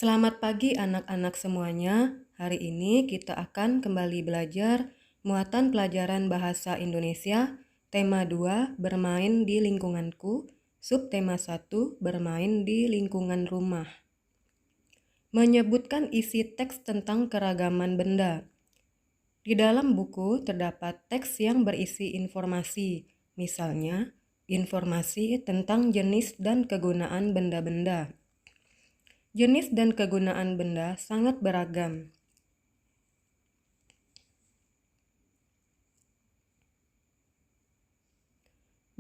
Selamat pagi anak-anak semuanya. Hari ini kita akan kembali belajar muatan pelajaran bahasa Indonesia, tema 2, bermain di lingkunganku, subtema 1, bermain di lingkungan rumah. Menyebutkan isi teks tentang keragaman benda. Di dalam buku terdapat teks yang berisi informasi, misalnya informasi tentang jenis dan kegunaan benda-benda. Jenis dan kegunaan benda sangat beragam.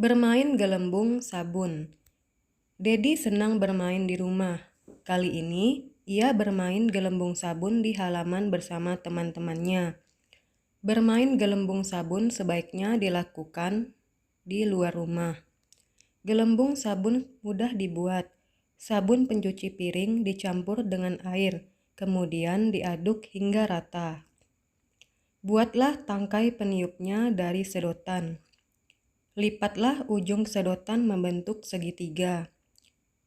Bermain gelembung sabun. Dedi senang bermain di rumah. Kali ini, ia bermain gelembung sabun di halaman bersama teman-temannya. Bermain gelembung sabun sebaiknya dilakukan di luar rumah. Gelembung sabun mudah dibuat. Sabun pencuci piring dicampur dengan air, kemudian diaduk hingga rata. Buatlah tangkai peniupnya dari sedotan. Lipatlah ujung sedotan membentuk segitiga.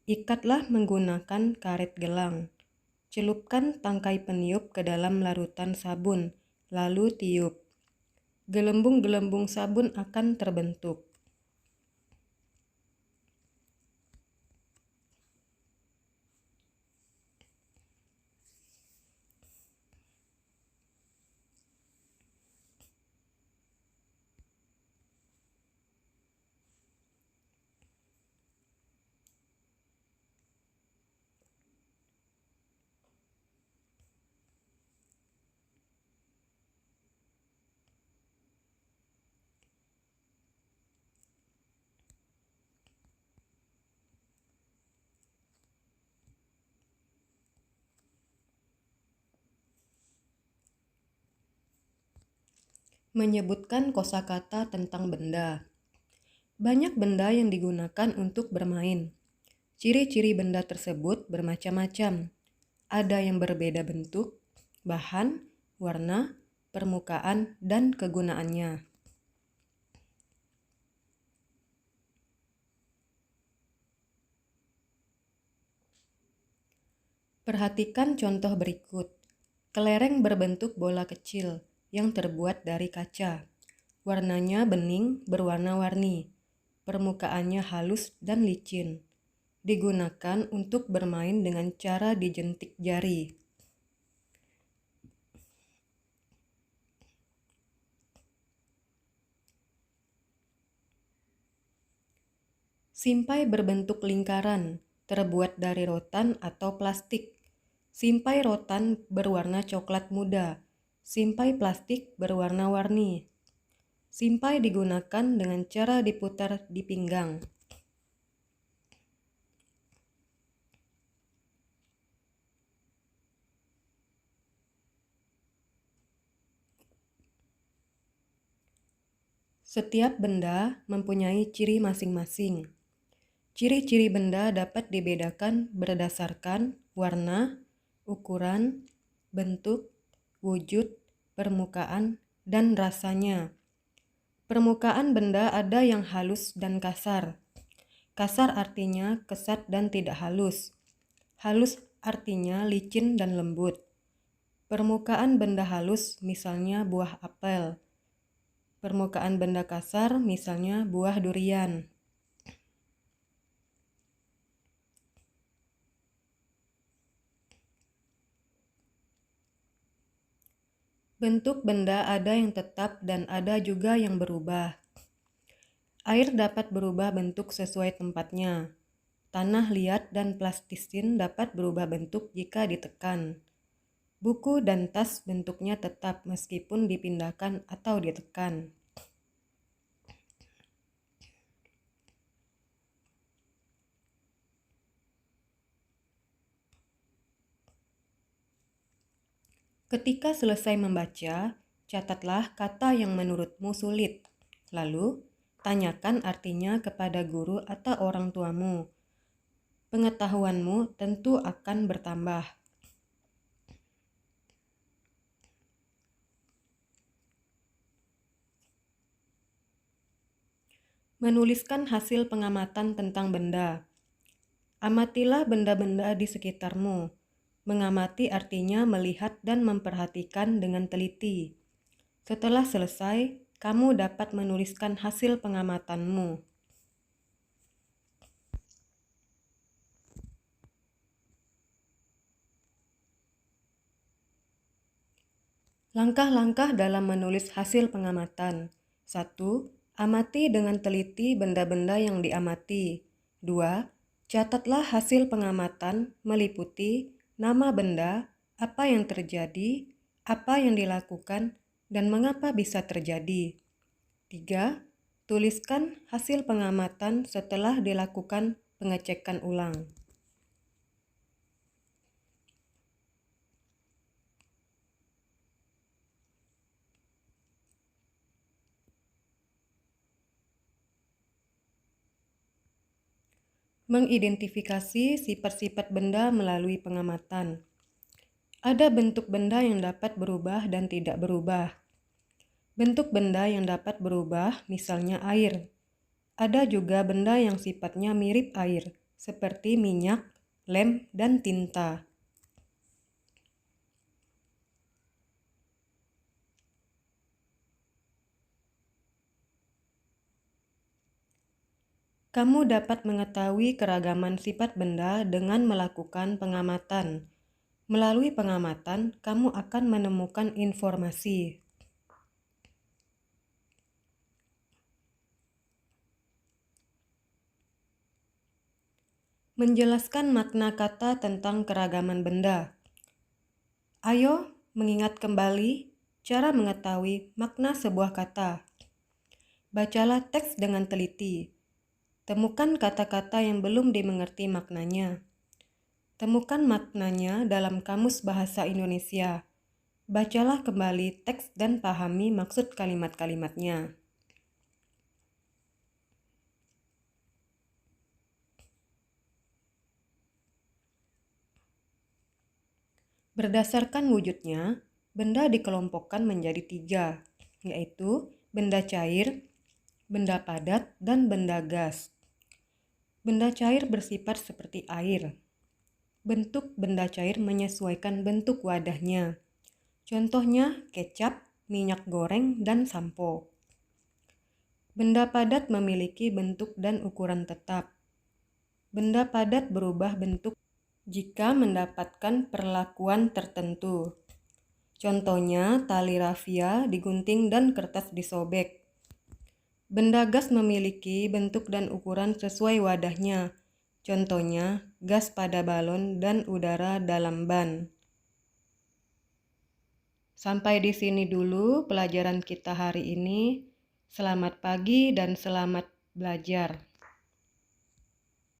Ikatlah menggunakan karet gelang. Celupkan tangkai peniup ke dalam larutan sabun, lalu tiup. Gelembung-gelembung sabun akan terbentuk. Menyebutkan kosakata tentang benda. Banyak benda yang digunakan untuk bermain. Ciri-ciri benda tersebut bermacam-macam. Ada yang berbeda bentuk, bahan, warna, permukaan, dan kegunaannya. Perhatikan contoh berikut. Kelereng berbentuk bola kecil yang terbuat dari kaca. Warnanya bening berwarna-warni. Permukaannya halus dan licin. Digunakan untuk bermain dengan cara dijentik jari. Simpai berbentuk lingkaran, terbuat dari rotan atau plastik. Simpai rotan berwarna coklat muda. Simpai plastik berwarna-warni. Simpai digunakan dengan cara diputar di pinggang. Setiap benda mempunyai ciri masing-masing. Ciri-ciri benda dapat dibedakan berdasarkan warna, ukuran, bentuk, wujud, permukaan, dan rasanya. Permukaan benda ada yang halus dan kasar. Kasar artinya kesat dan tidak halus. Halus artinya licin dan lembut. Permukaan benda halus misalnya buah apel. Permukaan benda kasar misalnya buah durian. Bentuk benda ada yang tetap dan ada juga yang berubah. Air dapat berubah bentuk sesuai tempatnya. Tanah liat dan plastisin dapat berubah bentuk jika ditekan. Buku dan tas bentuknya tetap meskipun dipindahkan atau ditekan. Ketika selesai membaca, catatlah kata yang menurutmu sulit. Lalu, tanyakan artinya kepada guru atau orang tuamu. Pengetahuanmu tentu akan bertambah. Menuliskan hasil pengamatan tentang benda. Amatilah benda-benda di sekitarmu. Mengamati artinya melihat dan memperhatikan dengan teliti. Setelah selesai, kamu dapat menuliskan hasil pengamatanmu. Langkah-langkah dalam menulis hasil pengamatan. 1. Amati dengan teliti benda-benda yang diamati. 2. Catatlah hasil pengamatan meliputi nama benda, apa yang terjadi, apa yang dilakukan, dan mengapa bisa terjadi. 3. Tuliskan hasil pengamatan setelah dilakukan pengecekan ulang. Mengidentifikasi sifat-sifat benda melalui pengamatan. Ada bentuk benda yang dapat berubah dan tidak berubah. Bentuk benda yang dapat berubah, misalnya air. Ada juga benda yang sifatnya mirip air, seperti minyak, lem, dan tinta. Kamu dapat mengetahui keragaman sifat benda dengan melakukan pengamatan. Melalui pengamatan, kamu akan menemukan informasi. Menjelaskan makna kata tentang keragaman benda. Ayo mengingat kembali cara mengetahui makna sebuah kata. Bacalah teks dengan teliti. Temukan kata-kata yang belum dimengerti maknanya. Temukan maknanya dalam Kamus Bahasa Indonesia. Bacalah kembali teks dan pahami maksud kalimat-kalimatnya. Berdasarkan wujudnya, benda dikelompokkan menjadi 3, yaitu benda cair, benda padat, dan benda gas. Benda cair bersifat seperti air. Bentuk benda cair menyesuaikan bentuk wadahnya. Contohnya kecap, minyak goreng, dan sampo. Benda padat memiliki bentuk dan ukuran tetap. Benda padat berubah bentuk jika mendapatkan perlakuan tertentu. Contohnya tali rafia digunting dan kertas disobek. Benda gas memiliki bentuk dan ukuran sesuai wadahnya. Contohnya gas pada balon dan udara dalam ban. Sampai di sini dulu pelajaran kita hari ini. Selamat pagi dan selamat belajar.